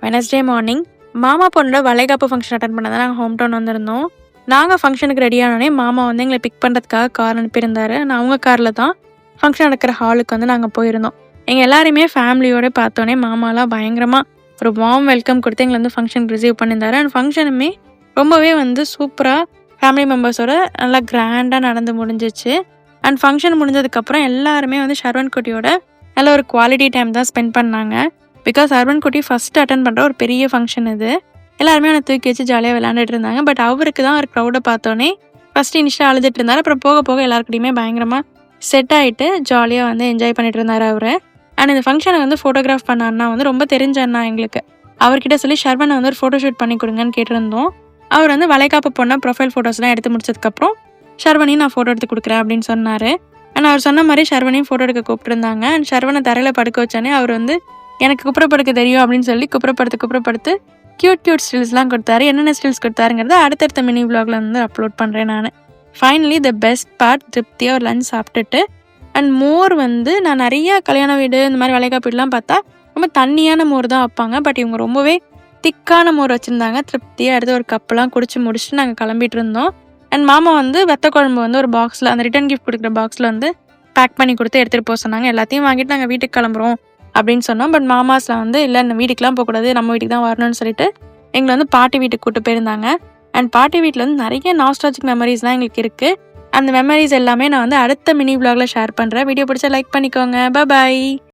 Wednesday morning மாமா பொண்ணோட வளைகாப்பு ஃபங்க்ஷன் அட்டன் பண்ண தான் நாங்கள் ஹோம் டவுன் வந்திருந்தோம். நாங்கள் ஃபங்க்ஷனுக்கு ரெடி ஆனோடனே மாமா வந்து எங்களை பிக் பண்ணுறதுக்காக கார் அனுப்பியிருந்தாரு. நான் அவங்க காரில் தான் ஃபங்க்ஷன் நடக்கிற ஹாலுக்கு வந்து நாங்கள் போயிருந்தோம். எங்கள் எல்லாருமே ஃபேமிலியோடு பார்த்தோன்னே மாமாலாம் பயங்கரமாக ஒரு வார்ம் வெல்கம் கொடுத்து எங்களை வந்து ஃபங்க்ஷன் ரிசீவ் பண்ணியிருந்தாரு. அண்ட் ஃபங்க்ஷனுமே ரொம்பவே வந்து சூப்பராக ஃபேமிலி மெம்பர்ஸோட நல்லா கிராண்டாக நடந்து முடிஞ்சிச்சு. அண்ட் ஃபங்க்ஷன் முடிஞ்சதுக்கப்புறம் எல்லாருமே வந்து ஷர்வன் குட்டியோட நல்ல ஒரு குவாலிட்டி டைம் தான் ஸ்பெண்ட் பண்ணாங்க. பிகாஸ் ஷர்வன் குட்டி ஃபஸ்ட்டு அட்டன் பண்ணுற ஒரு பெரிய ஃபங்க்ஷன் இது. எல்லாருமே அவனை தூக்கி வச்சு ஜாலியாக விளையாண்டுட்டு இருந்தாங்க. பட் அவருக்கு தான் ஒரு க்ரௌடை பார்த்தோன்னே ஃபஸ்ட்டு இனிஷியலாக அழுதுட்டு இருந்தார். அப்புறம் போக போக எல்லாருக்கிட்டையுமே பயங்கரமாக செட் ஆகிட்டு ஜாலியாக வந்து என்ஜாய் பண்ணிட்டு இருந்தார் அவர். அண்ட் இந்த ஃபங்க்ஷனை வந்து ஃபோட்டோகிராஃப் பண்ண அண்ணா வந்து ரொம்ப தெரிஞ்ச அண்ணா எங்களுக்கு. அவர்கிட்ட சொல்லி ஷர்வனை வந்து ஒரு ஃபோட்டோ ஷூட் பண்ணி கொடுங்கன்னு கேட்டிருந்தோம். அவர் வந்து வளைகாப்பு பொண்ண ப்ரொஃபைல் ஃபோட்டோஸ்லாம் எடுத்து முடிச்சதுக்கப்புறம் ஷர்வனையும் நான் ஃபோட்டோ எடுத்து கொடுக்குறேன் அப்படின்னு சொன்னார். அண்ட் அவர் சொன்ன மாதிரி ஷர்வனையும் ஃபோட்டோ எடுக்க கூப்பிட்டுருந்தாங்க. அண்ட் ஷர்வனை தரையில் படுக்க வச்சானே அவர் வந்து எனக்கு குப்புறப்படுக்க தெரியும் அப்படின்னு சொல்லி குப்புறப்படுத்து கியூட் ஸ்டில்ஸ்லாம் கொடுத்தாரு. என்னென்ன ஸ்டில்ஸ் கொடுத்தாருங்கிறத அடுத்தடுத்த மினி விலாகில் வந்து அப்லோட் பண்ணுறேன் நான். ஃபைனலி த பெஸ்ட் பார்ட், திருப்தியாக ஒரு லஞ்ச் சாப்பிட்டுட்டு அண்ட் மோர் வந்து நான் நிறைய கல்யாண வீடு இந்த மாதிரி வளைகாப்பு வீடுலாம் பார்த்தா ரொம்ப தண்ணியான மோர் தான் வைப்பாங்க. பட் இவங்க ரொம்பவே திக்கான மோர் வச்சுருந்தாங்க. திருப்தியாக எடுத்து ஒரு கப்பெல்லாம் குடிச்சு முடிச்சுட்டு நாங்கள் கிளம்பிட்டு இருந்தோம். அண்ட் மாமா வந்து வத்த குழம்பு வந்து ஒரு பாக்ஸில் அந்த ரிட்டன் கிஃப்ட் கொடுக்குற பாக்ஸில் வந்து பேக் பண்ணி கொடுத்து எடுத்துகிட்டு போக சொன்னாங்க. எல்லாத்தையும் வாங்கிட்டு நாங்கள் வீட்டுக்கு கிளம்புறோம் அப்படின்னு சொன்னோம். பட் மாமாஸில் வந்து இல்லை இந்த வீட்டுக்குலாம் போகக்கூடாது, நம்ம வீட்டுக்கு தான் வரணும்னு சொல்லிட்டு எங்களை வந்து பாட்டி வீட்டுக்கு கூப்பிட்டு போயிருந்தாங்க. அண்ட் பாட்டி வீட்டில் வந்து நிறைய நாஸ்டாலஜிக் மெமரிஸ்லாம் எங்களுக்கு இருக்குது. அந்த மெமரிஸ் எல்லாமே நான் வந்து அடுத்த மினி விலாகில் ஷேர் பண்ணுறேன். வீடியோ பிடிச்சா லைக் பண்ணிக்கோங்க. பாய்.